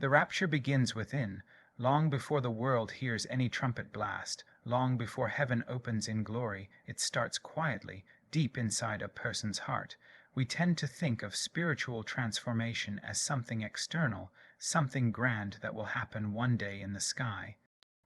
The rapture begins within, long before the world hears any trumpet blast, long before heaven opens in glory. It starts quietly, deep inside a person's heart. We tend to think of spiritual transformation as something external, something grand that will happen one day in the sky.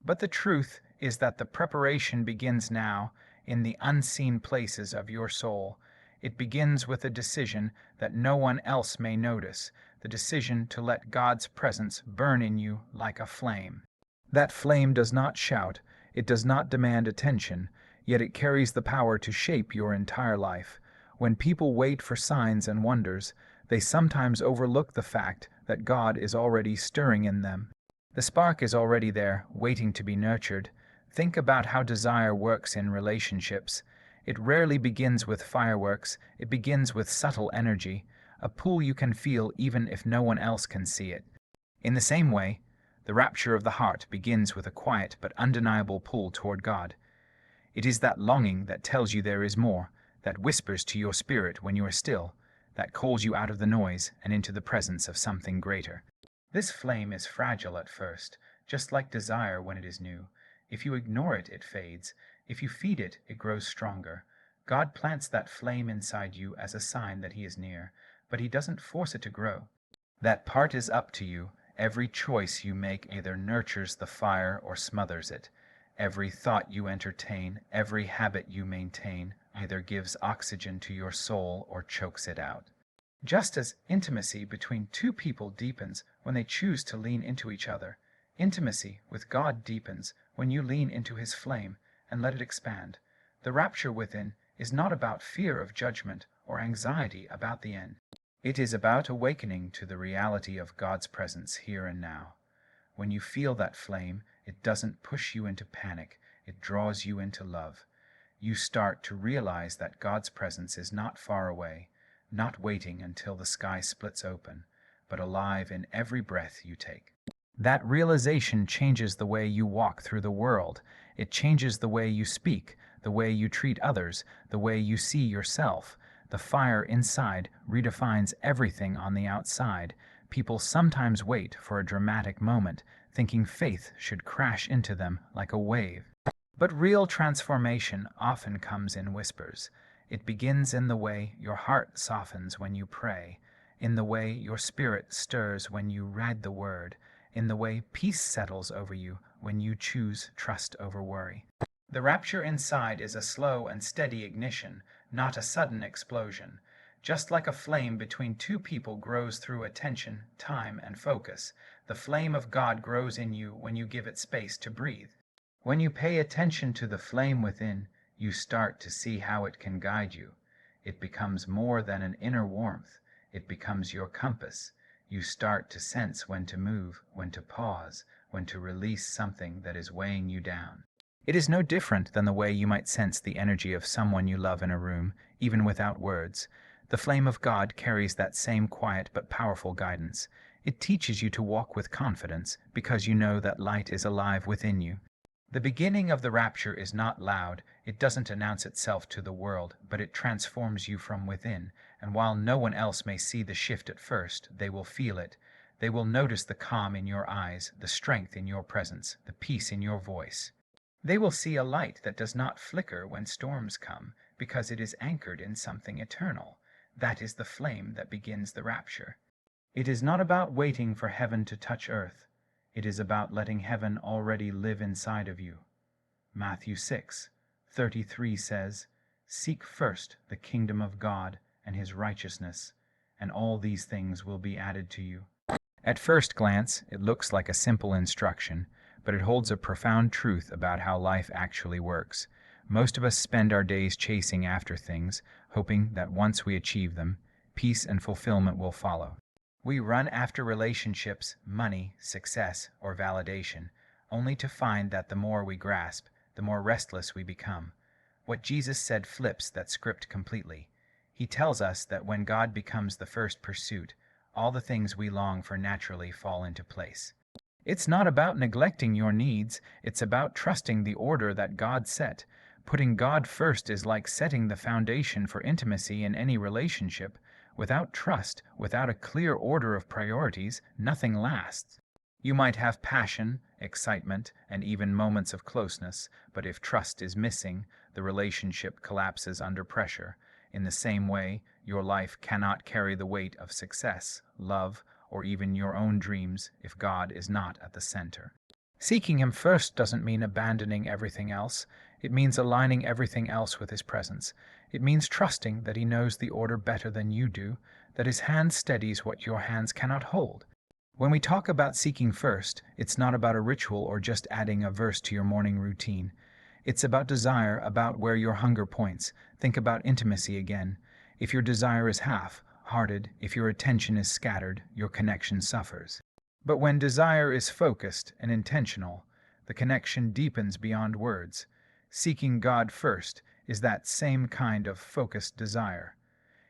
But the truth is that the preparation begins now in the unseen places of your soul. It begins with a decision that no one else may notice, the decision to let God's presence burn in you like a flame. That flame does not shout, it does not demand attention, yet it carries the power to shape your entire life. When people wait for signs and wonders, they sometimes overlook the fact that God is already stirring in them. The spark is already there, waiting to be nurtured. Think about how desire works in relationships. It rarely begins with fireworks, it begins with subtle energy, a pull you can feel even if no one else can see it. In the same way, the rapture of the heart begins with a quiet but undeniable pull toward God. It is that longing that tells you there is more, that whispers to your spirit when you are still, that calls you out of the noise and into the presence of something greater. This flame is fragile at first, just like desire when it is new. If you ignore it, it fades. If you feed it, it grows stronger. God plants that flame inside you as a sign that He is near, but He doesn't force it to grow. That part is up to you. Every choice you make either nurtures the fire or smothers it. Every thought you entertain, every habit you maintain, either gives oxygen to your soul or chokes it out. Just as intimacy between two people deepens when they choose to lean into each other, intimacy with God deepens when you lean into His flame and let it expand. The rapture within is not about fear of judgment or anxiety about the end. It is about awakening to the reality of God's presence here and now. When you feel that flame, it doesn't push you into panic, it draws you into love. You start to realize that God's presence is not far away, not waiting until the sky splits open, but alive in every breath you take. That realization changes the way you walk through the world. It changes the way you speak, the way you treat others, the way you see yourself. The fire inside redefines everything on the outside. People sometimes wait for a dramatic moment, thinking faith should crash into them like a wave. But real transformation often comes in whispers. It begins in the way your heart softens when you pray, in the way your spirit stirs when you read the Word, in the way peace settles over you when you choose trust over worry. The rapture inside is a slow and steady ignition, not a sudden explosion. Just like a flame between two people grows through attention, time, and focus, the flame of God grows in you when you give it space to breathe. When you pay attention to the flame within, you start to see how it can guide you. It becomes more than an inner warmth. It becomes your compass. You start to sense when to move, when to pause, when to release something that is weighing you down. It is no different than the way you might sense the energy of someone you love in a room, even without words. The flame of God carries that same quiet but powerful guidance. It teaches you to walk with confidence because you know that light is alive within you. The beginning of the rapture is not loud. It doesn't announce itself to the world, but it transforms you from within. And while no one else may see the shift at first, they will feel it. They will notice the calm in your eyes, the strength in your presence, the peace in your voice. They will see a light that does not flicker when storms come, because it is anchored in something eternal. That is the flame that begins the rapture. It is not about waiting for heaven to touch earth. It is about letting heaven already live inside of you. Matthew 6:33 says, "Seek first the kingdom of God and His righteousness, and all these things will be added to you." At first glance, it looks like a simple instruction, but it holds a profound truth about how life actually works. Most of us spend our days chasing after things, hoping that once we achieve them, peace and fulfillment will follow. We run after relationships, money, success, or validation, only to find that the more we grasp, the more restless we become. What Jesus said flips that script completely. He tells us that when God becomes the first pursuit, all the things we long for naturally fall into place. It's not about neglecting your needs, it's about trusting the order that God set. Putting God first is like setting the foundation for intimacy in any relationship. Without trust, without a clear order of priorities, nothing lasts. You might have passion, excitement, and even moments of closeness, but if trust is missing, the relationship collapses under pressure. In the same way, your life cannot carry the weight of success, love, or even your own dreams if God is not at the center. Seeking Him first doesn't mean abandoning everything else. It means aligning everything else with His presence. It means trusting that He knows the order better than you do, that His hand steadies what your hands cannot hold. When we talk about seeking first, it's not about a ritual or just adding a verse to your morning routine. It's about desire, about where your hunger points. Think about intimacy again. If your desire is half-hearted, if your attention is scattered, your connection suffers. But when desire is focused and intentional, the connection deepens beyond words. Seeking God first is that same kind of focused desire.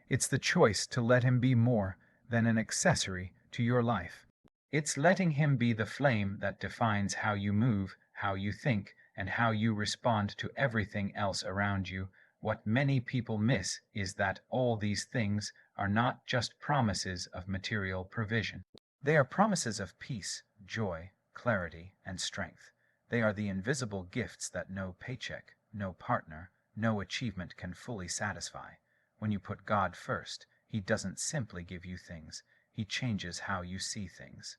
It's the choice to let Him be more than an accessory to your life. It's letting Him be the flame that defines how you move, how you think, and how you respond to everything else around you. What many people miss is that all these things are not just promises of material provision. They are promises of peace, joy, clarity, and strength. They are the invisible gifts that no paycheck, no partner, no achievement can fully satisfy. When you put God first, He doesn't simply give you things. He changes how you see things.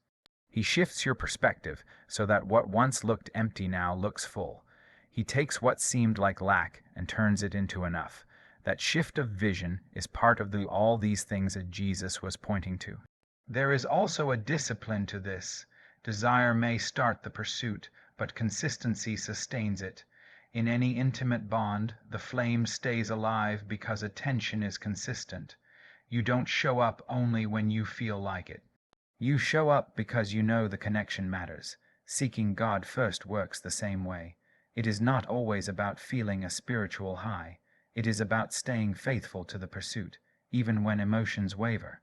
He shifts your perspective so that what once looked empty now looks full. He takes what seemed like lack and turns it into enough. That shift of vision is part of all these things that Jesus was pointing to. There is also a discipline to this. Desire may start the pursuit, but consistency sustains it. In any intimate bond, the flame stays alive because attention is consistent. You don't show up only when you feel like it. You show up because you know the connection matters. Seeking God first works the same way. It is not always about feeling a spiritual high. It is about staying faithful to the pursuit, even when emotions waver.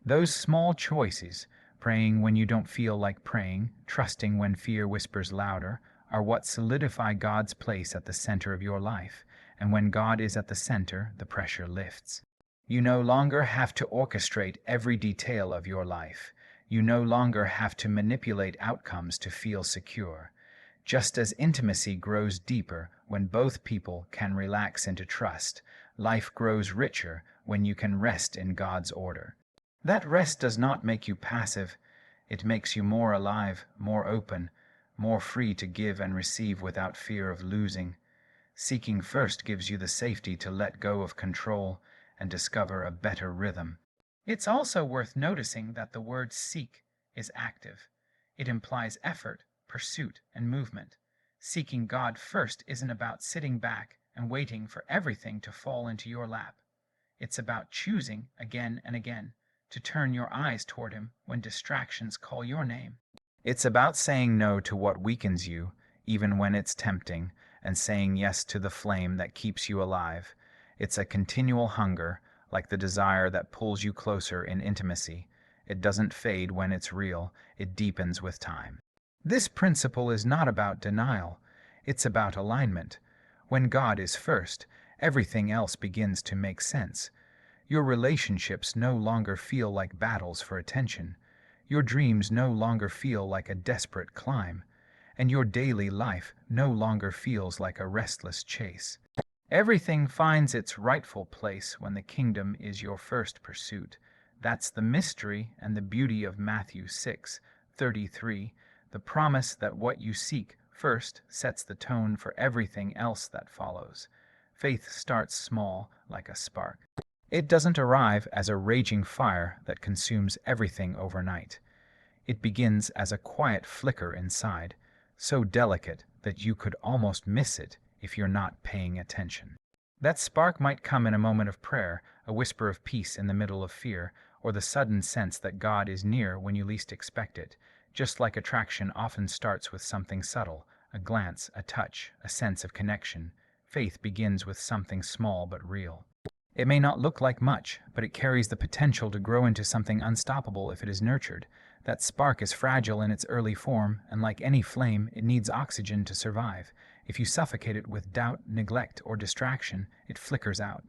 Those small choices, praying when you don't feel like praying, trusting when fear whispers louder, are what solidify God's place at the center of your life. And when God is at the center, the pressure lifts. You no longer have to orchestrate every detail of your life. You no longer have to manipulate outcomes to feel secure. Just as intimacy grows deeper when both people can relax into trust, life grows richer when you can rest in God's order. That rest does not make you passive. It makes you more alive, more open, more free to give and receive without fear of losing. Seeking first gives you the safety to let go of control and discover a better rhythm. It's also worth noticing that the word seek is active. It implies effort, pursuit, and movement. Seeking God first isn't about sitting back and waiting for everything to fall into your lap. It's about choosing again and again to turn your eyes toward Him when distractions call your name. It's about saying no to what weakens you, even when it's tempting, and saying yes to the flame that keeps you alive. It's a continual hunger, like the desire that pulls you closer in intimacy. It doesn't fade when it's real, it deepens with time. This principle is not about denial, it's about alignment. When God is first, everything else begins to make sense. Your relationships no longer feel like battles for attention. Your dreams no longer feel like a desperate climb. And your daily life no longer feels like a restless chase. Everything finds its rightful place when the kingdom is your first pursuit. That's the mystery and the beauty of Matthew 6:33, the promise that what you seek first sets the tone for everything else that follows. Faith starts small, like a spark. It doesn't arrive as a raging fire that consumes everything overnight. It begins as a quiet flicker inside, so delicate that you could almost miss it if you're not paying attention. That spark might come in a moment of prayer, a whisper of peace in the middle of fear, or the sudden sense that God is near when you least expect it. Just like attraction often starts with something subtle, a glance, a touch, a sense of connection, faith begins with something small but real. It may not look like much, but it carries the potential to grow into something unstoppable if it is nurtured. That spark is fragile in its early form, and like any flame, it needs oxygen to survive. If you suffocate it with doubt, neglect, or distraction, it flickers out.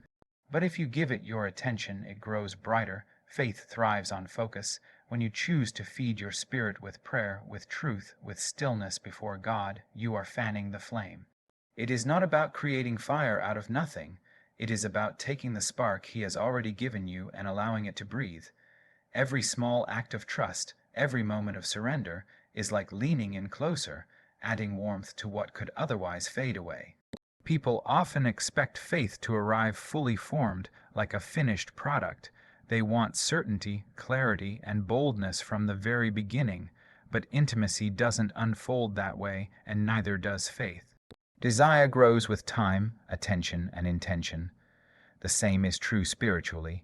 But if you give it your attention, it grows brighter. Faith thrives on focus. When you choose to feed your spirit with prayer, with truth, with stillness before God, you are fanning the flame. It is not about creating fire out of nothing. It is about taking the spark He has already given you and allowing it to breathe. Every small act of trust, every moment of surrender, is like leaning in closer, adding warmth to what could otherwise fade away. People often expect faith to arrive fully formed, like a finished product. They want certainty, clarity, and boldness from the very beginning, but intimacy doesn't unfold that way, and neither does faith. Desire grows with time, attention, and intention. The same is true spiritually.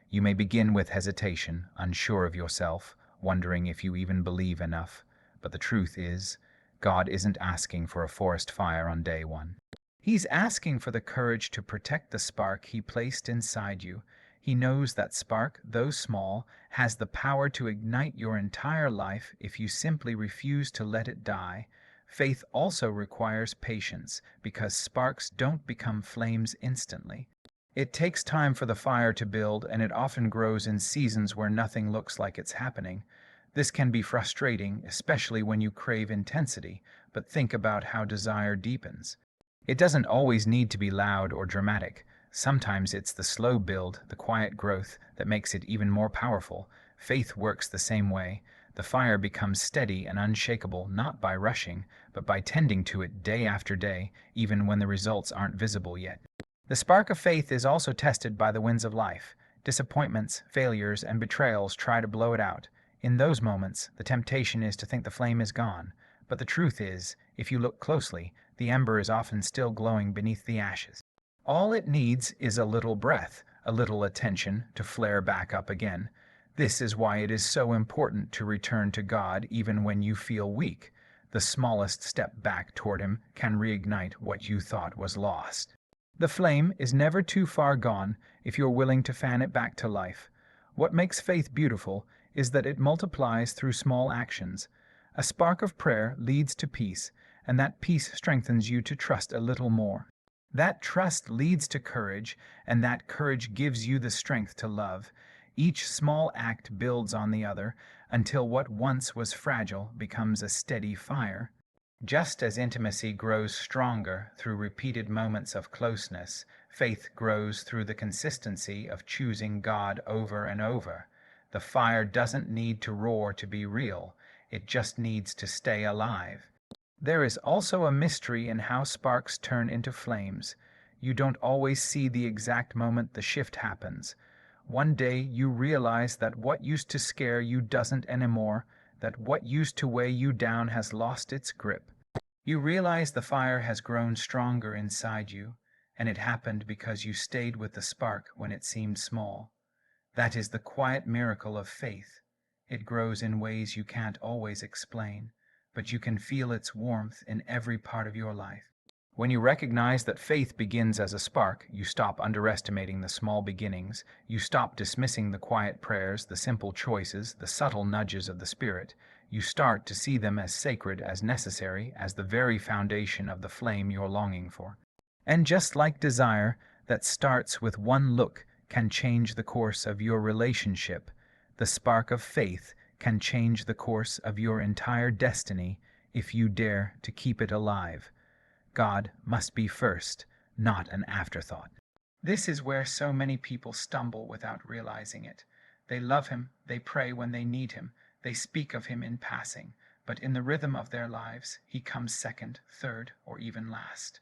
You may begin with hesitation, unsure of yourself, wondering if you even believe enough. But the truth is, God isn't asking for a forest fire on day one. He's asking for the courage to protect the spark He placed inside you. He knows that spark, though small, has the power to ignite your entire life if you simply refuse to let it die. Faith also requires patience, because sparks don't become flames instantly. It takes time for the fire to build, and it often grows in seasons where nothing looks like it's happening. This can be frustrating, especially when you crave intensity, but think about how desire deepens. It doesn't always need to be loud or dramatic. Sometimes it's the slow build, the quiet growth, that makes it even more powerful. Faith works the same way. The fire becomes steady and unshakable not by rushing, but by tending to it day after day, even when the results aren't visible yet. The spark of faith is also tested by the winds of life. Disappointments, failures, and betrayals try to blow it out. In those moments, the temptation is to think the flame is gone. But the truth is, if you look closely, the ember is often still glowing beneath the ashes. All it needs is a little breath, a little attention to flare back up again. This is why it is so important to return to God even when you feel weak. The smallest step back toward Him can reignite what you thought was lost. The flame is never too far gone if you're willing to fan it back to life. What makes faith beautiful is that it multiplies through small actions. A spark of prayer leads to peace, and that peace strengthens you to trust a little more. That trust leads to courage, and that courage gives you the strength to love. Each small act builds on the other until what once was fragile becomes a steady fire. Just as intimacy grows stronger through repeated moments of closeness, faith grows through the consistency of choosing God over and over. The fire doesn't need to roar to be real, it just needs to stay alive. There is also a mystery in how sparks turn into flames. You don't always see the exact moment the shift happens. One day you realize that what used to scare you doesn't anymore, that what used to weigh you down has lost its grip. You realize the fire has grown stronger inside you, and it happened because you stayed with the spark when it seemed small. That is the quiet miracle of faith. It grows in ways you can't always explain, but you can feel its warmth in every part of your life. When you recognize that faith begins as a spark, you stop underestimating the small beginnings, you stop dismissing the quiet prayers, the simple choices, the subtle nudges of the Spirit. You start to see them as sacred, as necessary, as the very foundation of the flame you're longing for. And just like desire that starts with one look can change the course of your relationship, the spark of faith can change the course of your entire destiny if you dare to keep it alive. God must be first, not an afterthought. This is where so many people stumble without realizing it. They love Him, they pray when they need Him, they speak of Him in passing, but in the rhythm of their lives, He comes second, third, or even last.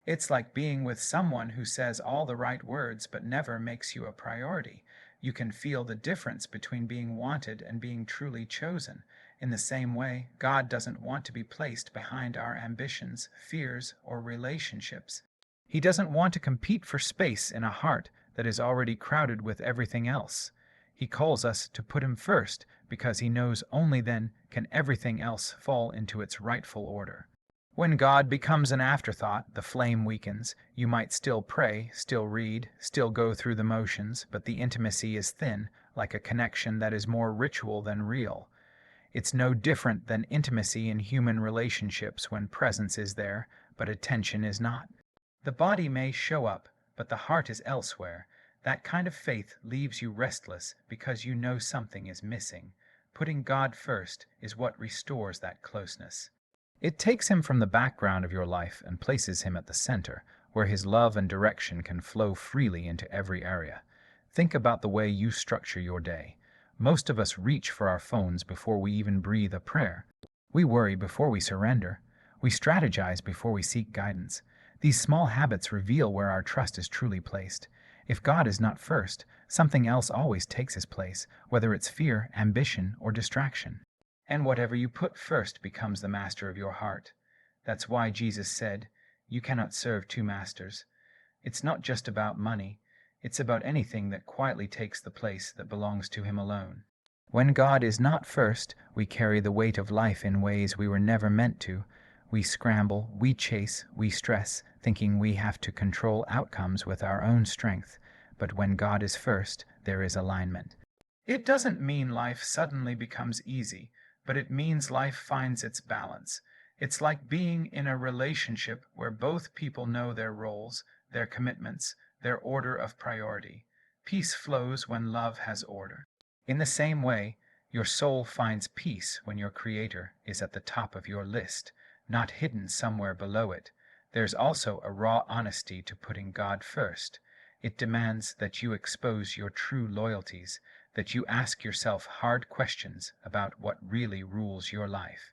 It's like being with someone who says all the right words but never makes you a priority. You can feel the difference between being wanted and being truly chosen. In the same way, God doesn't want to be placed behind our ambitions, fears, or relationships. He doesn't want to compete for space in a heart that is already crowded with everything else. He calls us to put Him first because He knows only then can everything else fall into its rightful order. When God becomes an afterthought, the flame weakens. You might still pray, still read, still go through the motions, but the intimacy is thin, like a connection that is more ritual than real. It's no different than intimacy in human relationships when presence is there, but attention is not. The body may show up, but the heart is elsewhere. That kind of faith leaves you restless because you know something is missing. Putting God first is what restores that closeness. It takes him from the background of your life and places him at the center, where his love and direction can flow freely into every area. Think about the way you structure your day. Most of us reach for our phones before we even breathe a prayer. We worry before we surrender. We strategize before we seek guidance. These small habits reveal where our trust is truly placed. If God is not first, something else always takes his place, whether it's fear, ambition, or distraction. And whatever you put first becomes the master of your heart. That's why Jesus said, "You cannot serve two masters." It's not just about money. It's about anything that quietly takes the place that belongs to him alone. When God is not first, we carry the weight of life in ways we were never meant to. We scramble, we chase, we stress, thinking we have to control outcomes with our own strength. But when God is first, there is alignment. It doesn't mean life suddenly becomes easy, but it means life finds its balance. It's like being in a relationship where both people know their roles, their commitments, their order of priority. Peace flows when love has order. In the same way, your soul finds peace when your Creator is at the top of your list, not hidden somewhere below it. There's also a raw honesty to putting God first. It demands that you expose your true loyalties, that you ask yourself hard questions about what really rules your life.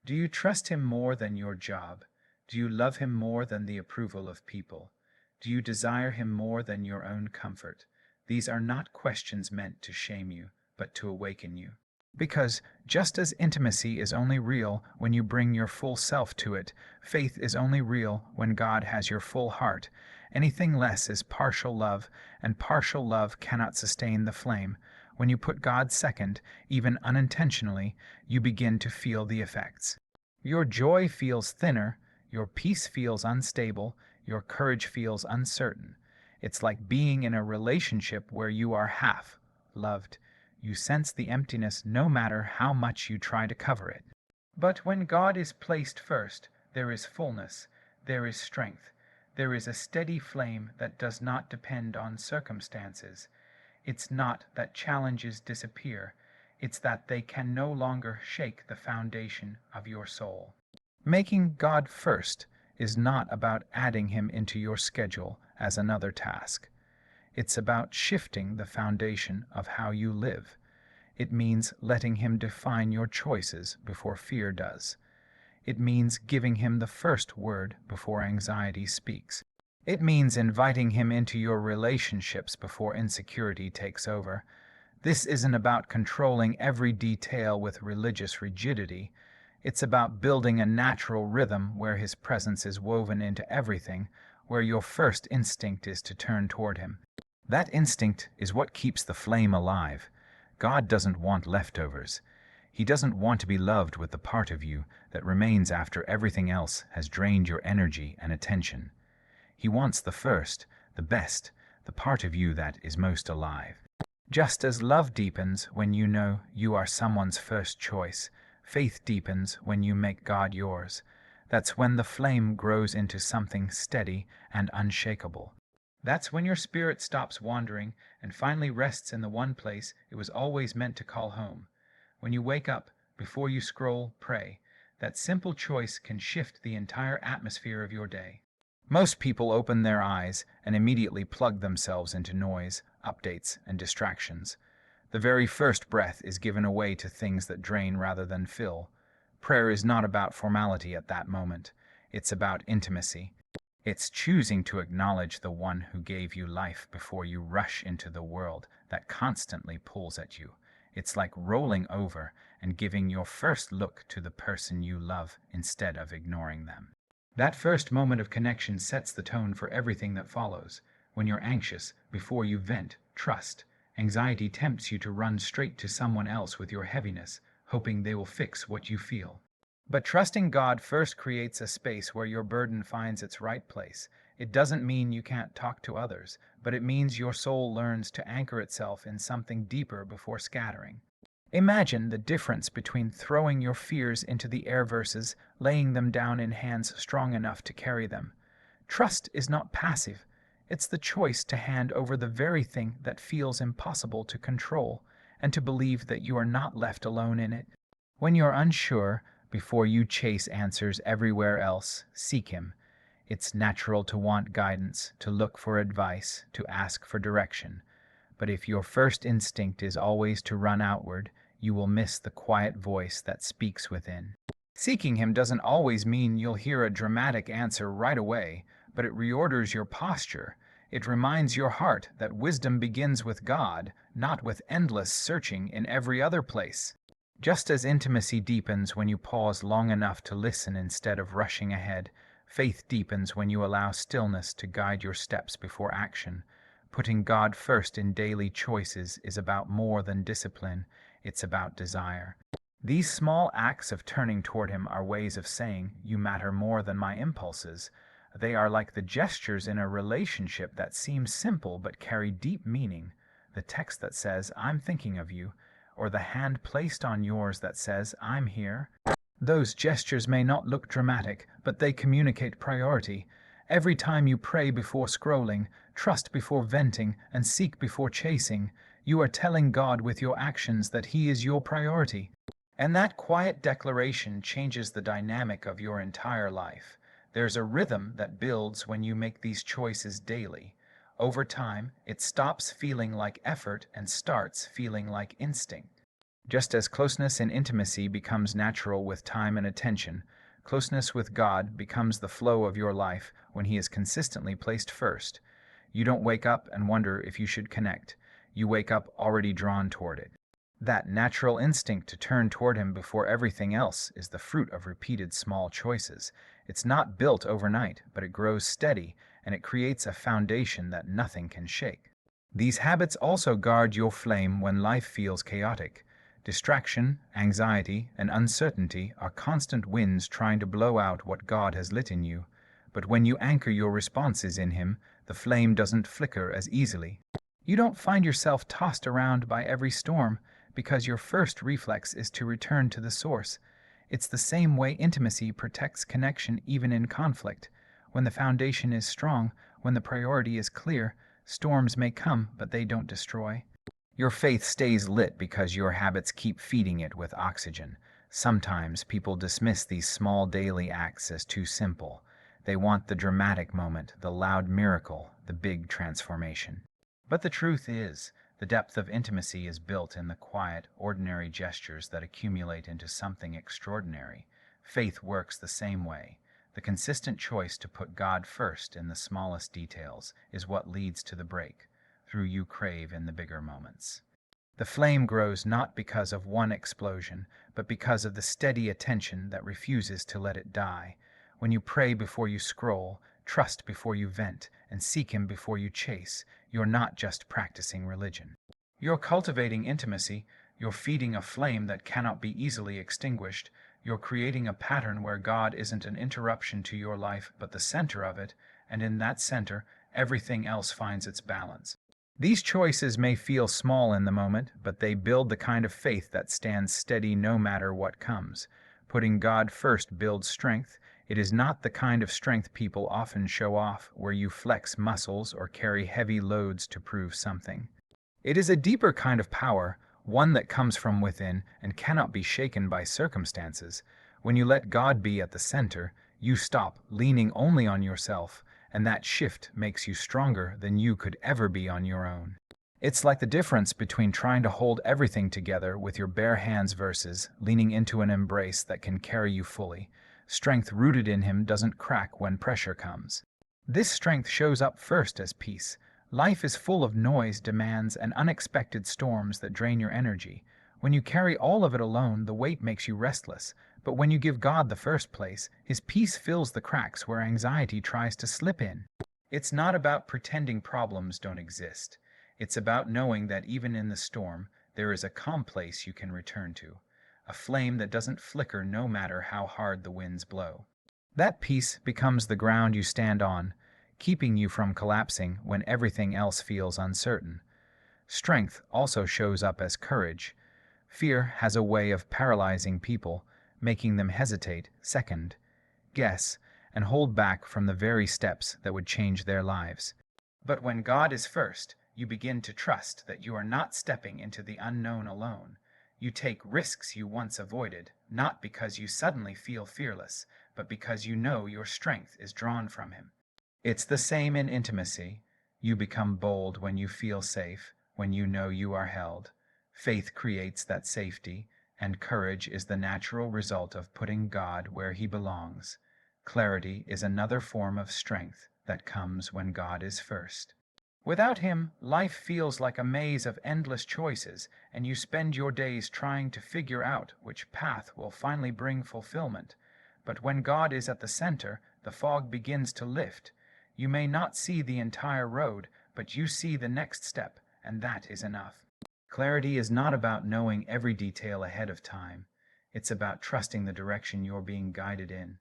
Do you trust him more than your job? Do you love him more than the approval of people? Do you desire him more than your own comfort? These are not questions meant to shame you, but to awaken you. Because just as intimacy is only real when you bring your full self to it, faith is only real when God has your full heart. Anything less is partial love, and partial love cannot sustain the flame. When you put God second, even unintentionally, you begin to feel the effects. Your joy feels thinner, your peace feels unstable, your courage feels uncertain. It's like being in a relationship where you are half loved. You sense the emptiness no matter how much you try to cover it. But when God is placed first, there is fullness, there is strength, there is a steady flame that does not depend on circumstances. It's not that challenges disappear, it's that they can no longer shake the foundation of your soul. Making God first is not about adding him into your schedule as another task. It's about shifting the foundation of how you live. It means letting him define your choices before fear does. It means giving him the first word before anxiety speaks. It means inviting him into your relationships before insecurity takes over. This isn't about controlling every detail with religious rigidity. It's about building a natural rhythm where his presence is woven into everything, where your first instinct is to turn toward him. That instinct is what keeps the flame alive. God doesn't want leftovers. He doesn't want to be loved with the part of you that remains after everything else has drained your energy and attention. He wants the first, the best, the part of you that is most alive. Just as love deepens when you know you are someone's first choice, faith deepens when you make God yours. That's when the flame grows into something steady and unshakable. That's when your spirit stops wandering and finally rests in the one place it was always meant to call home. When you wake up, before you scroll, pray. That simple choice can shift the entire atmosphere of your day. Most people open their eyes and immediately plug themselves into noise, updates, and distractions. The very first breath is given away to things that drain rather than fill. Prayer is not about formality at that moment. It's about intimacy. It's choosing to acknowledge the one who gave you life before you rush into the world that constantly pulls at you. It's like rolling over and giving your first look to the person you love instead of ignoring them. That first moment of connection sets the tone for everything that follows. When you're anxious, before you vent, trust. Anxiety tempts you to run straight to someone else with your heaviness, hoping they will fix what you feel. But trusting God first creates a space where your burden finds its right place. It doesn't mean you can't talk to others, but it means your soul learns to anchor itself in something deeper before scattering. Imagine the difference between throwing your fears into the air versus laying them down in hands strong enough to carry them. Trust is not passive. It's the choice to hand over the very thing that feels impossible to control, and to believe that you are not left alone in it. When you're unsure, before you chase answers everywhere else, seek Him. It's natural to want guidance, to look for advice, to ask for direction. But if your first instinct is always to run outward, you will miss the quiet voice that speaks within. Seeking Him doesn't always mean you'll hear a dramatic answer right away, but it reorders your posture. It reminds your heart that wisdom begins with God, not with endless searching in every other place. Just as intimacy deepens when you pause long enough to listen instead of rushing ahead, faith deepens when you allow stillness to guide your steps before action. Putting God first in daily choices is about more than discipline, it's about desire. These small acts of turning toward Him are ways of saying, "You matter more than my impulses." They are like the gestures in a relationship that seem simple but carry deep meaning. The text that says, "I'm thinking of you," or the hand placed on yours that says, "I'm here." Those gestures may not look dramatic, but they communicate priority. Every time you pray before scrolling, trust before venting, and seek before chasing, you are telling God with your actions that He is your priority. And that quiet declaration changes the dynamic of your entire life. There's a rhythm that builds when you make these choices daily. Over time, it stops feeling like effort and starts feeling like instinct. Just as closeness and intimacy becomes natural with time and attention, closeness with God becomes the flow of your life when He is consistently placed first. You don't wake up and wonder if you should connect. You wake up already drawn toward it. That natural instinct to turn toward Him before everything else is the fruit of repeated small choices. It's not built overnight, but it grows steady, and it creates a foundation that nothing can shake. These habits also guard your flame when life feels chaotic. Distraction, anxiety, and uncertainty are constant winds trying to blow out what God has lit in you. But when you anchor your responses in Him, the flame doesn't flicker as easily. You don't find yourself tossed around by every storm, because your first reflex is to return to the source. It's the same way intimacy protects connection even in conflict. When the foundation is strong, when the priority is clear, storms may come, but they don't destroy. Your faith stays lit because your habits keep feeding it with oxygen. Sometimes people dismiss these small daily acts as too simple. They want the dramatic moment, the loud miracle, the big transformation. But the truth is, the depth of intimacy is built in the quiet, ordinary gestures that accumulate into something extraordinary. Faith works the same way. The consistent choice to put God first in the smallest details is what leads to the break through you crave in the bigger moments. The flame grows not because of one explosion, but because of the steady attention that refuses to let it die. When you pray before you scroll, trust before you vent, and seek Him before you chase, you're not just practicing religion. You're cultivating intimacy, you're feeding a flame that cannot be easily extinguished, you're creating a pattern where God isn't an interruption to your life but the center of it, and in that center, everything else finds its balance. These choices may feel small in the moment, but they build the kind of faith that stands steady no matter what comes. Putting God first builds strength. It is not the kind of strength people often show off, where you flex muscles or carry heavy loads to prove something. It is a deeper kind of power, one that comes from within and cannot be shaken by circumstances. When you let God be at the center, you stop leaning only on yourself, and that shift makes you stronger than you could ever be on your own. It's like the difference between trying to hold everything together with your bare hands versus leaning into an embrace that can carry you fully. Strength rooted in Him doesn't crack when pressure comes. This strength shows up first as peace. Life is full of noise, demands, and unexpected storms that drain your energy. When you carry all of it alone, the weight makes you restless. But when you give God the first place, His peace fills the cracks where anxiety tries to slip in. It's not about pretending problems don't exist. It's about knowing that even in the storm, there is a calm place you can return to, a flame that doesn't flicker no matter how hard the winds blow. That peace becomes the ground you stand on, keeping you from collapsing when everything else feels uncertain. Strength also shows up as courage. Fear has a way of paralyzing people, making them hesitate, second, guess, and hold back from the very steps that would change their lives. But when God is first, You begin to trust that you are not stepping into the unknown alone. You take risks you once avoided, not because you suddenly feel fearless, but because you know your strength is drawn from him. It's the same in intimacy. You become bold when you feel safe, when you know you are held. Faith creates that safety, and courage is the natural result of putting God where he belongs. Clarity is another form of strength that comes when God is first. Without him, life feels like a maze of endless choices, and you spend your days trying to figure out which path will finally bring fulfillment. But when God is at the center, the fog begins to lift. You may not see the entire road, but you see the next step, and that is enough. Clarity is not about knowing every detail ahead of time. It's about trusting the direction you're being guided in.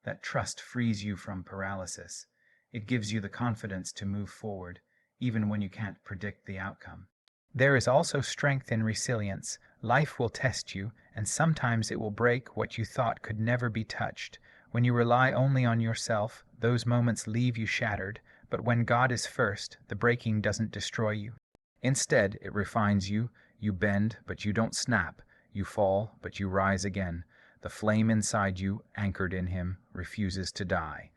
That trust frees you from paralysis. It gives you the confidence to move forward, even when you can't predict the outcome. There is also strength in resilience. Life will test you, and sometimes it will break what you thought could never be touched. When you rely only on yourself, those moments leave you shattered, but when God is first, the breaking doesn't destroy you. Instead, it refines you. You bend, but you don't snap. You fall, but you rise again. The flame inside you, anchored in him, refuses to die.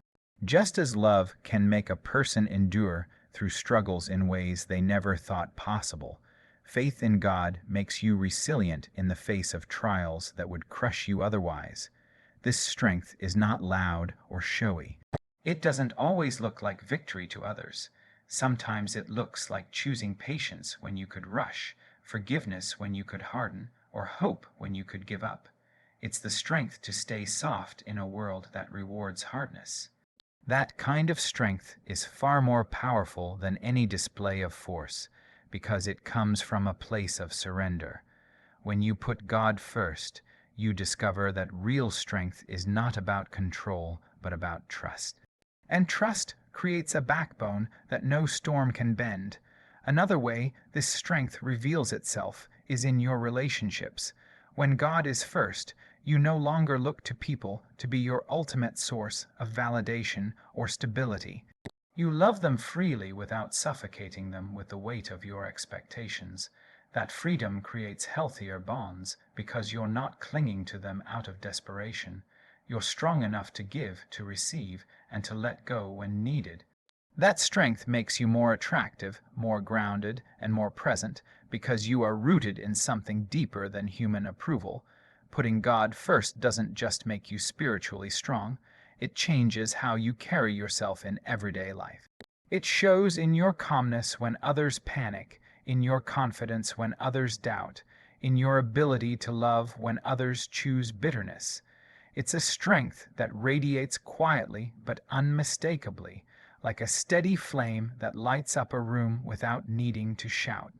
Just as love can make a person endure through struggles in ways they never thought possible, faith in God makes you resilient in the face of trials that would crush you otherwise. This strength is not loud or showy. It doesn't always look like victory to others. Sometimes it looks like choosing patience when you could rush, forgiveness when you could harden, or hope when you could give up. It's the strength to stay soft in a world that rewards hardness. That kind of strength is far more powerful than any display of force, because it comes from a place of surrender. When you put God first, you discover that real strength is not about control, but about trust. And trust creates a backbone that no storm can bend. Another way this strength reveals itself is in your relationships. When God is first, you no longer look to people to be your ultimate source of validation or stability. You love them freely without suffocating them with the weight of your expectations. That freedom creates healthier bonds because you're not clinging to them out of desperation. You're strong enough to give, to receive, and to let go when needed. That strength makes you more attractive, more grounded, and more present because you are rooted in something deeper than human approval. Putting God first doesn't just make you spiritually strong, it changes how you carry yourself in everyday life. It shows in your calmness when others panic, in your confidence when others doubt, in your ability to love when others choose bitterness. It's a strength that radiates quietly but unmistakably, like a steady flame that lights up a room without needing to shout.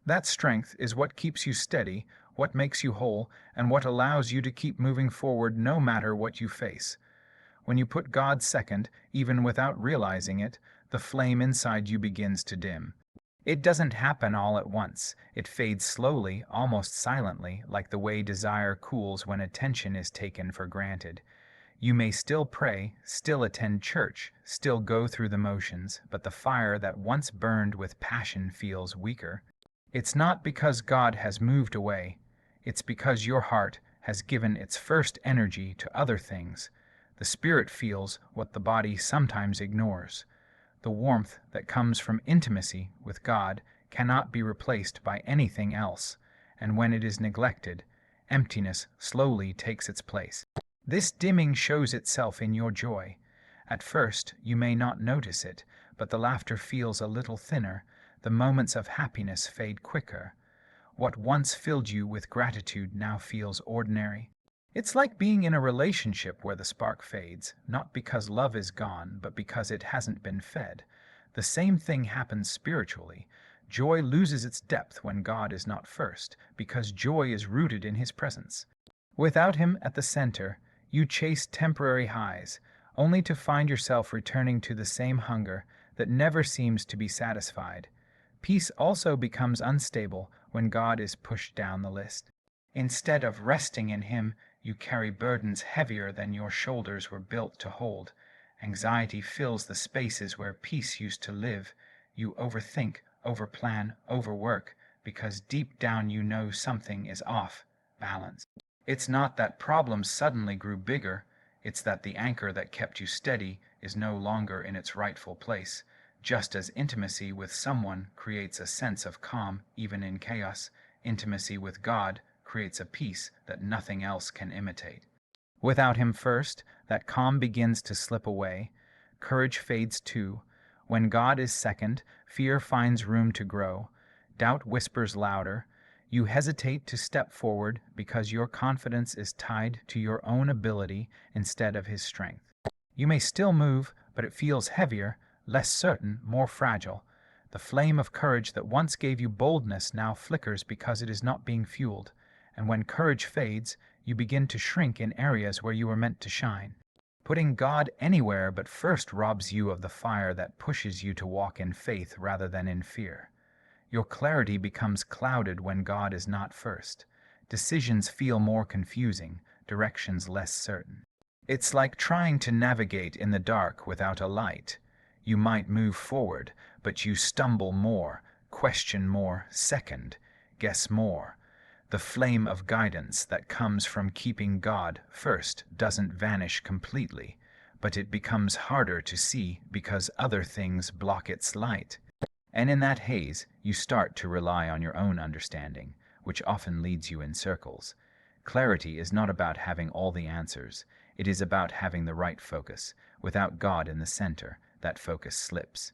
That strength is what keeps you steady, what makes you whole, and what allows you to keep moving forward no matter what you face. When you put God second, even without realizing it, the flame inside you begins to dim. It doesn't happen all at once. It fades slowly, almost silently, like the way desire cools when attention is taken for granted. You may still pray, still attend church, still go through the motions, but the fire that once burned with passion feels weaker. It's not because God has moved away. It's because your heart has given its first energy to other things. The spirit feels what the body sometimes ignores. The warmth that comes from intimacy with God cannot be replaced by anything else, and when it is neglected, emptiness slowly takes its place. This dimming shows itself in your joy. At first, you may not notice it, but the laughter feels a little thinner, the moments of happiness fade quicker. What once filled you with gratitude now feels ordinary. It's like being in a relationship where the spark fades, not because love is gone, but because it hasn't been fed. The same thing happens spiritually. Joy loses its depth when God is not first, because joy is rooted in his presence. Without him at the center, you chase temporary highs, only to find yourself returning to the same hunger that never seems to be satisfied. Peace also becomes unstable when God is pushed down the list. Instead of resting in him, you carry burdens heavier than your shoulders were built to hold. Anxiety fills the spaces where peace used to live. You overthink, overplan, overwork, because deep down you know something is off balance. It's not that problems suddenly grew bigger, it's that the anchor that kept you steady is no longer in its rightful place. Just as intimacy with someone creates a sense of calm even in chaos, intimacy with God creates a peace that nothing else can imitate. Without Him first, that calm begins to slip away. Courage fades too. When God is second, fear finds room to grow. Doubt whispers louder. You hesitate to step forward because your confidence is tied to your own ability instead of His strength. You may still move, but it feels heavier, less certain, more fragile. The flame of courage that once gave you boldness now flickers because it is not being fueled. And when courage fades, you begin to shrink in areas where you were meant to shine. Putting God anywhere but first robs you of the fire that pushes you to walk in faith rather than in fear. Your clarity becomes clouded when God is not first. Decisions feel more confusing, directions less certain. It's like trying to navigate in the dark without a light. You might move forward, but you stumble more, question more, second, guess more. The flame of guidance that comes from keeping God first doesn't vanish completely, but it becomes harder to see because other things block its light. And in that haze, you start to rely on your own understanding, which often leads you in circles. Clarity is not about having all the answers. It is about having the right focus. Without God in the center, that focus slips.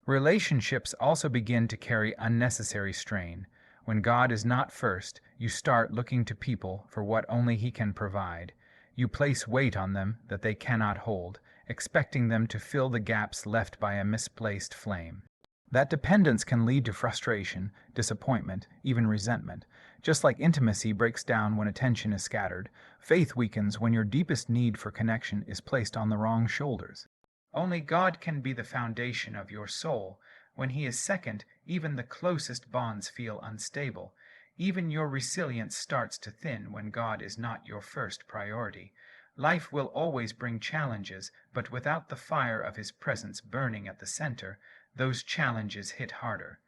Relationships also begin to carry unnecessary strain. When God is not first, you start looking to people for what only He can provide. You place weight on them that they cannot hold, expecting them to fill the gaps left by a misplaced flame. That dependence can lead to frustration, disappointment, even resentment. Just like intimacy breaks down when attention is scattered, faith weakens when your deepest need for connection is placed on the wrong shoulders. Only God can be the foundation of your soul. When He is second, even the closest bonds feel unstable. Even your resilience starts to thin when God is not your first priority. Life will always bring challenges, but without the fire of His presence burning at the center, those challenges hit harder.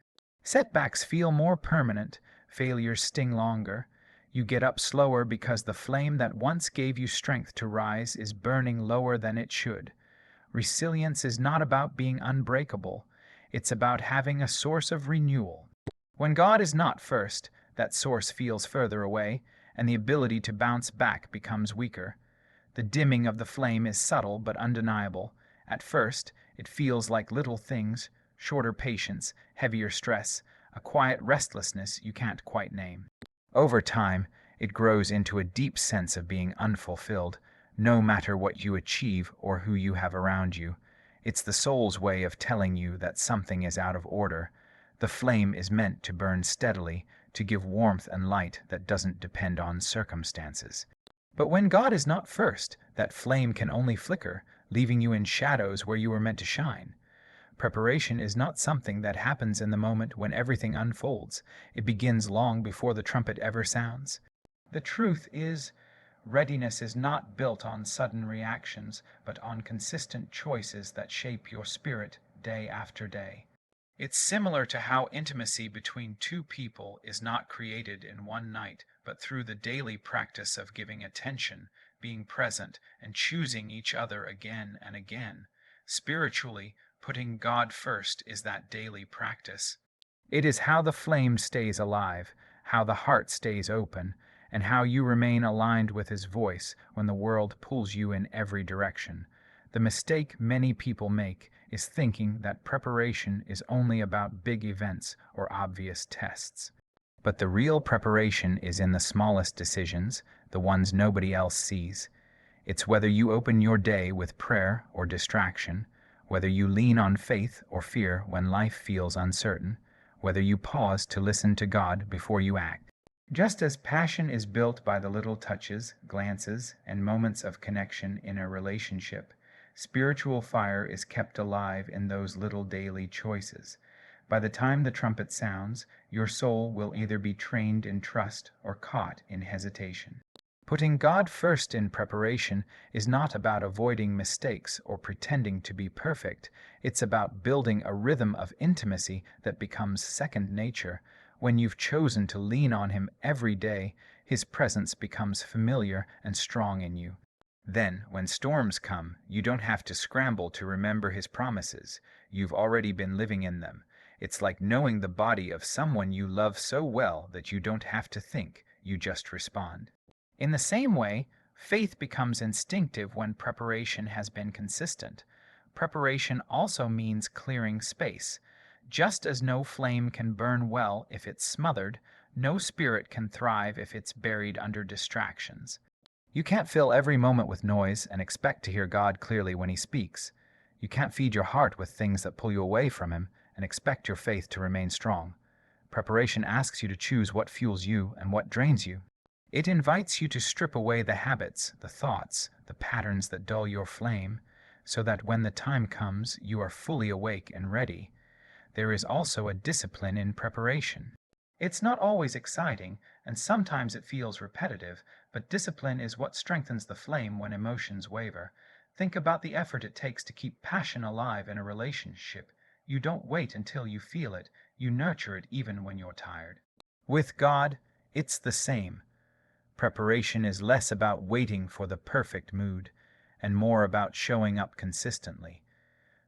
Setbacks feel more permanent, failures sting longer. You get up slower because the flame that once gave you strength to rise is burning lower than it should. Resilience is not about being unbreakable. It's about having a source of renewal. When God is not first, that source feels further away, and the ability to bounce back becomes weaker. The dimming of the flame is subtle but undeniable. At first, it feels like little things, shorter patience, heavier stress, a quiet restlessness you can't quite name. Over time, it grows into a deep sense of being unfulfilled, no matter what you achieve or who you have around you. It's the soul's way of telling you that something is out of order. The flame is meant to burn steadily, to give warmth and light that doesn't depend on circumstances. But when God is not first, that flame can only flicker, leaving you in shadows where you were meant to shine. Preparation is not something that happens in the moment when everything unfolds. It begins long before the trumpet ever sounds. The truth is, readiness is not built on sudden reactions, but on consistent choices that shape your spirit day after day. It's similar to how intimacy between two people is not created in one night, but through the daily practice of giving attention, being present, and choosing each other again and again. Spiritually, putting God first is that daily practice. It is how the flame stays alive, how the heart stays open, and how you remain aligned with His voice when the world pulls you in every direction. The mistake many people make is thinking that preparation is only about big events or obvious tests. But the real preparation is in the smallest decisions, the ones nobody else sees. It's whether you open your day with prayer or distraction, whether you lean on faith or fear when life feels uncertain, whether you pause to listen to God before you act. Just as passion is built by the little touches, glances, and moments of connection in a relationship, spiritual fire is kept alive in those little daily choices. By the time the trumpet sounds, your soul will either be trained in trust or caught in hesitation. Putting God first in preparation is not about avoiding mistakes or pretending to be perfect. It's about building a rhythm of intimacy that becomes second nature. When you've chosen to lean on Him every day, His presence becomes familiar and strong in you. Then, when storms come, you don't have to scramble to remember His promises. You've already been living in them. It's like knowing the body of someone you love so well that you don't have to think, you just respond. In the same way, faith becomes instinctive when preparation has been consistent. Preparation also means clearing space. Just as no flame can burn well if it's smothered, no spirit can thrive if it's buried under distractions. You can't fill every moment with noise and expect to hear God clearly when He speaks. You can't feed your heart with things that pull you away from Him and expect your faith to remain strong. Preparation asks you to choose what fuels you and what drains you. It invites you to strip away the habits, the thoughts, the patterns that dull your flame, so that when the time comes, you are fully awake and ready. There is also a discipline in preparation. It's not always exciting, and sometimes it feels repetitive, but discipline is what strengthens the flame when emotions waver. Think about the effort it takes to keep passion alive in a relationship. You don't wait until you feel it, you nurture it even when you're tired. With God, it's the same. Preparation is less about waiting for the perfect mood and more about showing up consistently,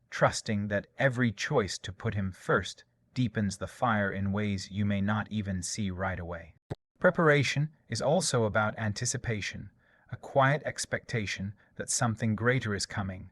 trusting that every choice to put Him first deepens the fire in ways you may not even see right away. Preparation is also about anticipation, a quiet expectation that something greater is coming.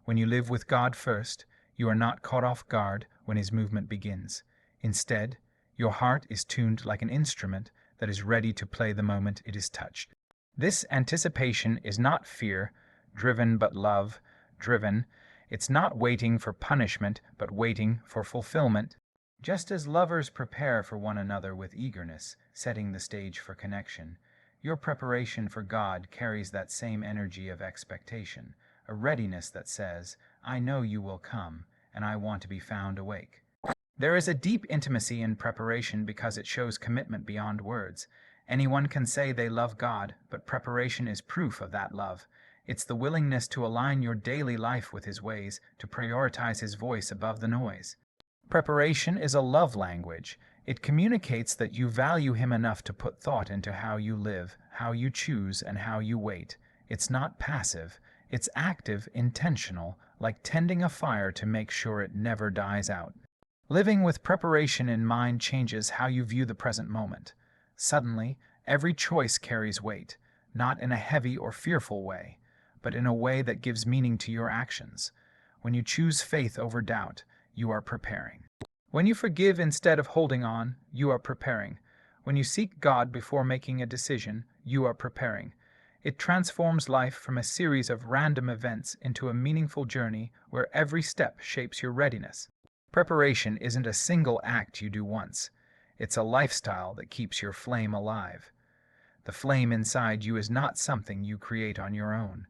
When you live with God first, you are not caught off guard when His movement begins. Instead, your heart is tuned like an instrument that is ready to play the moment it is touched. This anticipation is not fear-driven but love-driven. It's not waiting for punishment but waiting for fulfillment. Just as lovers prepare for one another with eagerness, setting the stage for connection, your preparation for God carries that same energy of expectation, a readiness that says, "I know you will come, and I want to be found awake." There is a deep intimacy in preparation because it shows commitment beyond words. Anyone can say they love God, but preparation is proof of that love. It's the willingness to align your daily life with His ways, to prioritize His voice above the noise. Preparation is a love language. It communicates that you value Him enough to put thought into how you live, how you choose, and how you wait. It's not passive. It's active, intentional, like tending a fire to make sure it never dies out. Living with preparation in mind changes how you view the present moment. Suddenly, every choice carries weight, not in a heavy or fearful way, but in a way that gives meaning to your actions. When you choose faith over doubt, you are preparing. When you forgive instead of holding on, you are preparing. When you seek God before making a decision, you are preparing. It transforms life from a series of random events into a meaningful journey where every step shapes your readiness. Preparation isn't a single act you do once. It's a lifestyle that keeps your flame alive. The flame inside you is not something you create on your own.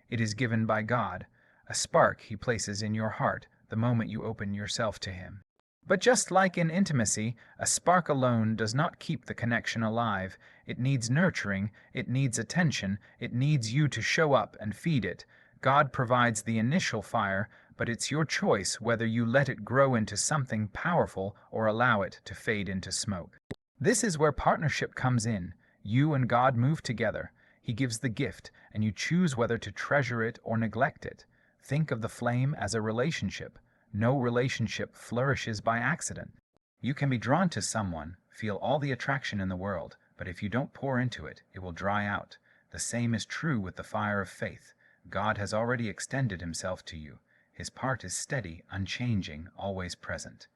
It is given by God, a spark He places in your heart the moment you open yourself to Him. But just like in intimacy, a spark alone does not keep the connection alive. It needs nurturing, it needs attention, it needs you to show up and feed it. God provides the initial fire, but it's your choice whether you let it grow into something powerful or allow it to fade into smoke. This is where partnership comes in. You and God move together. He gives the gift, and you choose whether to treasure it or neglect it. Think of the flame as a relationship. No relationship flourishes by accident. You can be drawn to someone, feel all the attraction in the world, but if you don't pour into it, it will dry out. The same is true with the fire of faith. God has already extended Himself to you. His part is steady, unchanging, always present.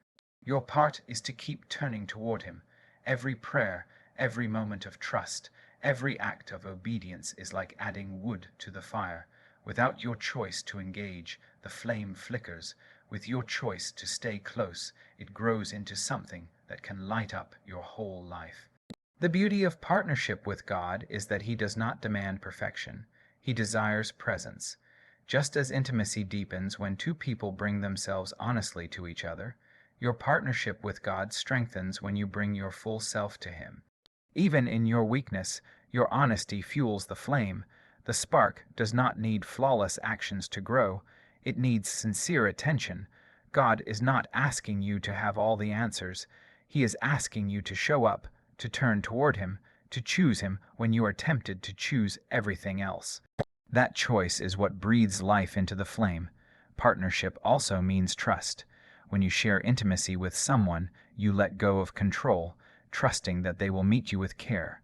Your part is to keep turning toward Him. Every prayer, every moment of trust, every act of obedience is like adding wood to the fire. Without your choice to engage, the flame flickers. With your choice to stay close, it grows into something that can light up your whole life. The beauty of partnership with God is that He does not demand perfection. He desires presence. Just as intimacy deepens when two people bring themselves honestly to each other, your partnership with God strengthens when you bring your full self to Him. Even in your weakness, Your honesty fuels the flame. The spark does not need flawless actions to grow. It needs sincere attention. God is not asking you to have all the answers. He is asking you to show up, to turn toward Him, to choose Him when you are tempted to choose everything else. That choice is what breathes life into the flame. Partnership also means trust. When you share intimacy with someone, you let go of control, trusting that they will meet you with care.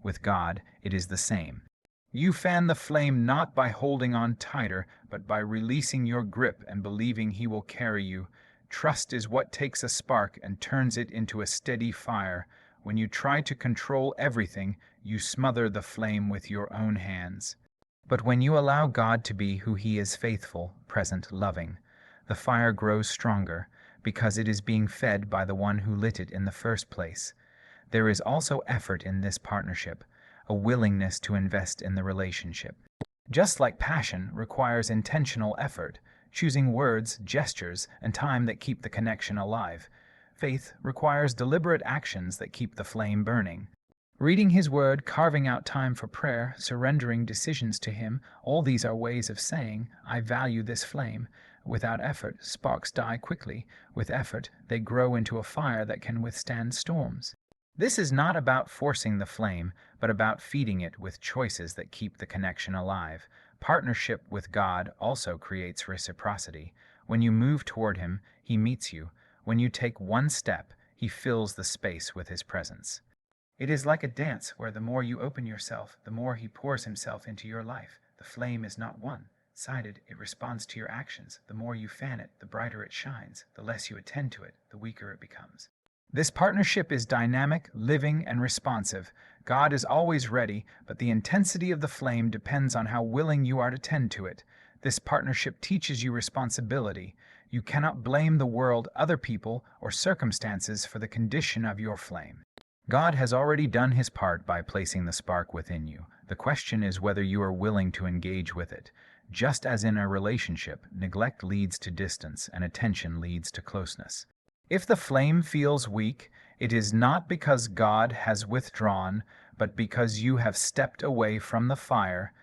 With God, it is the same. You fan the flame not by holding on tighter, but by releasing your grip and believing He will carry you. Trust is what takes a spark and turns it into a steady fire. When you try to control everything, you smother the flame with your own hands. But when you allow God to be who He is, faithful, present, loving, the fire grows stronger because it is being fed by the one who lit it in the first place. There is also effort in this partnership, a willingness to invest in the relationship. Just like passion requires intentional effort, choosing words, gestures, and time that keep the connection alive, faith requires deliberate actions that keep the flame burning. Reading His Word, carving out time for prayer, surrendering decisions to Him, all these are ways of saying, I value this flame. Without effort, sparks die quickly. With effort, they grow into a fire that can withstand storms. This is not about forcing the flame, but about feeding it with choices that keep the connection alive. Partnership with God also creates reciprocity. When you move toward Him, He meets you. When you take one step, He fills the space with His presence. It is like a dance where the more you open yourself, the more He pours Himself into your life. The flame is not one-sided. It responds to your actions. The more you fan it, the brighter it shines. The less you attend to it, the weaker it becomes. This partnership is dynamic, living, and responsive. God is always ready, but the intensity of the flame depends on how willing you are to tend to it. This partnership teaches you responsibility. You cannot blame the world, other people, or circumstances for the condition of your flame. God has already done His part by placing the spark within you. The question is whether you are willing to engage with it. Just as in a relationship, neglect leads to distance and attention leads to closeness. If the flame feels weak, it is not because God has withdrawn, but because you have stepped away from the fire.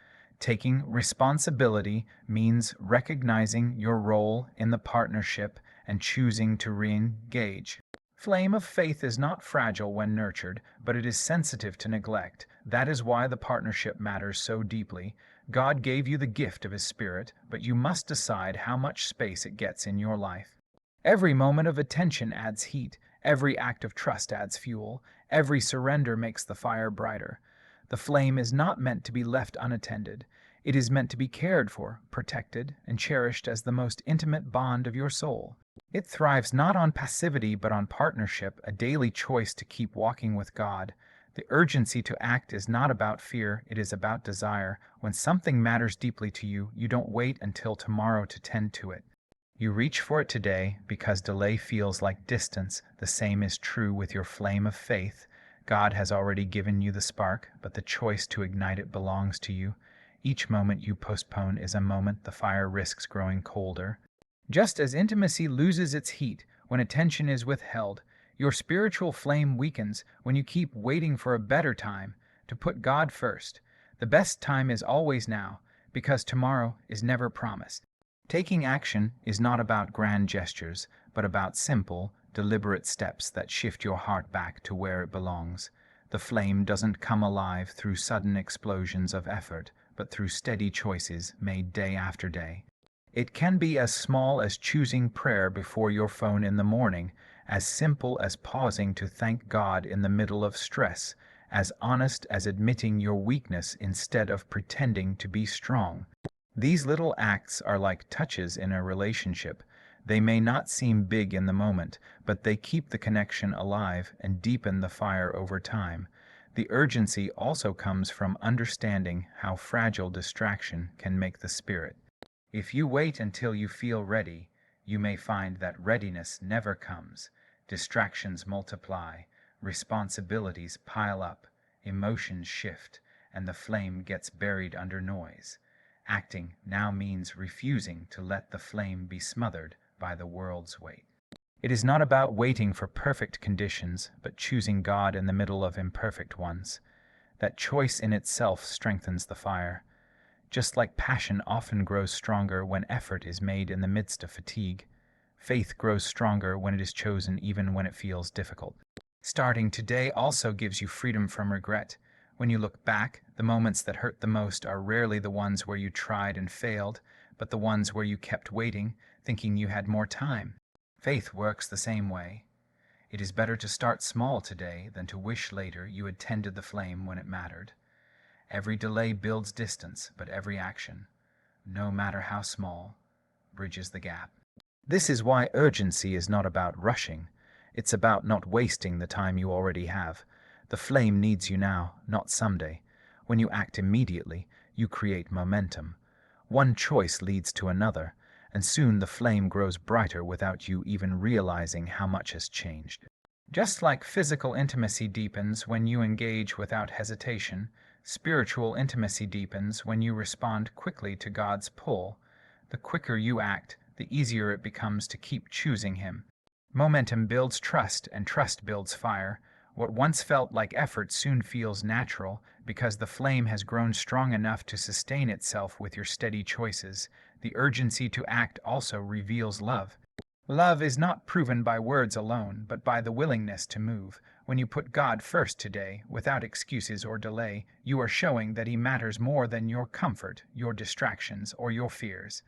Taking responsibility means recognizing your role in the partnership and choosing to re-engage. Flame of faith is not fragile when nurtured, but it is sensitive to neglect. That is why the partnership matters so deeply. God gave you the gift of His Spirit, but you must decide how much space it gets in your life. Every moment of attention adds heat. Every act of trust adds fuel. Every surrender makes the fire brighter. The flame is not meant to be left unattended. It is meant to be cared for, protected, and cherished as the most intimate bond of your soul. It thrives not on passivity but on partnership, a daily choice to keep walking with God. The urgency to act is not about fear, it is about desire. When something matters deeply to you, you don't wait until tomorrow to tend to it. You reach for it today because delay feels like distance. The same is true with your flame of faith. God has already given you the spark, but the choice to ignite it belongs to you. Each moment you postpone is a moment the fire risks growing colder. Just as intimacy loses its heat when attention is withheld, your spiritual flame weakens when you keep waiting for a better time, to put God first. The best time is always now, because tomorrow is never promised. Taking action is not about grand gestures, but about simple, deliberate steps that shift your heart back to where it belongs. The flame doesn't come alive through sudden explosions of effort, but through steady choices made day after day. It can be as small as choosing prayer before your phone in the morning, as simple as pausing to thank God in the middle of stress, as honest as admitting your weakness instead of pretending to be strong. These little acts are like touches in a relationship. They may not seem big in the moment, but they keep the connection alive and deepen the fire over time. The urgency also comes from understanding how fragile distraction can make the spirit. If you wait until you feel ready, you may find that readiness never comes. Distractions multiply, responsibilities pile up, emotions shift, and the flame gets buried under noise. Acting now means refusing to let the flame be smothered by the world's weight. It is not about waiting for perfect conditions, but choosing God in the middle of imperfect ones. That choice in itself strengthens the fire. Just like passion often grows stronger when effort is made in the midst of fatigue, faith grows stronger when it is chosen even when it feels difficult. Starting today also gives you freedom from regret. When you look back, the moments that hurt the most are rarely the ones where you tried and failed, but the ones where you kept waiting, thinking you had more time. Faith works the same way. It is better to start small today than to wish later you had tended the flame when it mattered. Every delay builds distance, but every action, no matter how small, bridges the gap. This is why urgency is not about rushing. It's about not wasting the time you already have. The flame needs you now, not someday. When you act immediately, you create momentum. One choice leads to another, and soon the flame grows brighter without you even realizing how much has changed. Just like physical intimacy deepens when you engage without hesitation, spiritual intimacy deepens when you respond quickly to God's pull. The quicker you act, the easier it becomes to keep choosing Him. Momentum builds trust, and trust builds fire. What once felt like effort soon feels natural because the flame has grown strong enough to sustain itself with your steady choices. The urgency to act also reveals love. Love is not proven by words alone, but by the willingness to move. When you put God first today, without excuses or delay, you are showing that He matters more than your comfort, your distractions, or your fears.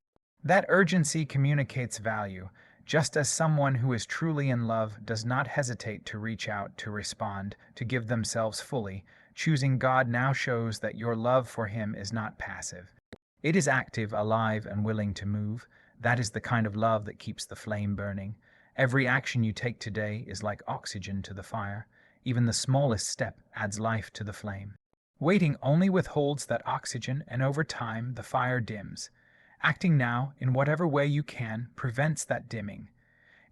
That urgency communicates value. Just as someone who is truly in love does not hesitate to reach out, to respond, to give themselves fully, choosing God now shows that your love for Him is not passive. It is active, alive, and willing to move. That is the kind of love that keeps the flame burning. Every action you take today is like oxygen to the fire. Even the smallest step adds life to the flame. Waiting only withholds that oxygen, and over time the fire dims. Acting now, in whatever way you can, prevents that dimming.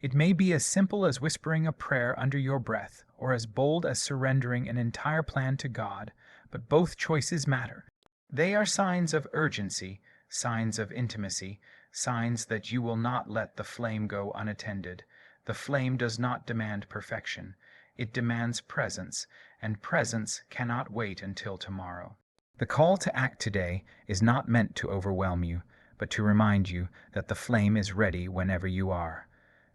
It may be as simple as whispering a prayer under your breath, or as bold as surrendering an entire plan to God, but both choices matter. They are signs of urgency, signs of intimacy, signs that you will not let the flame go unattended. The flame does not demand perfection. It demands presence, and presence cannot wait until tomorrow. The call to act today is not meant to overwhelm you, but to remind you that the flame is ready whenever you are.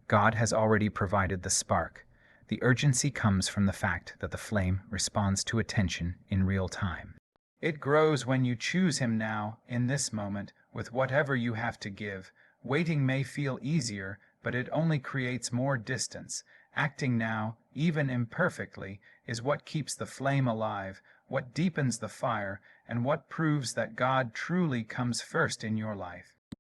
God has already provided the spark. The urgency comes from the fact that the flame responds to attention in real time. It grows when you choose Him now, in this moment, with whatever you have to give. Waiting may feel easier, but it only creates more distance. Acting now, even imperfectly, is what keeps the flame alive, what deepens the fire, and what proves that God truly comes first in your life.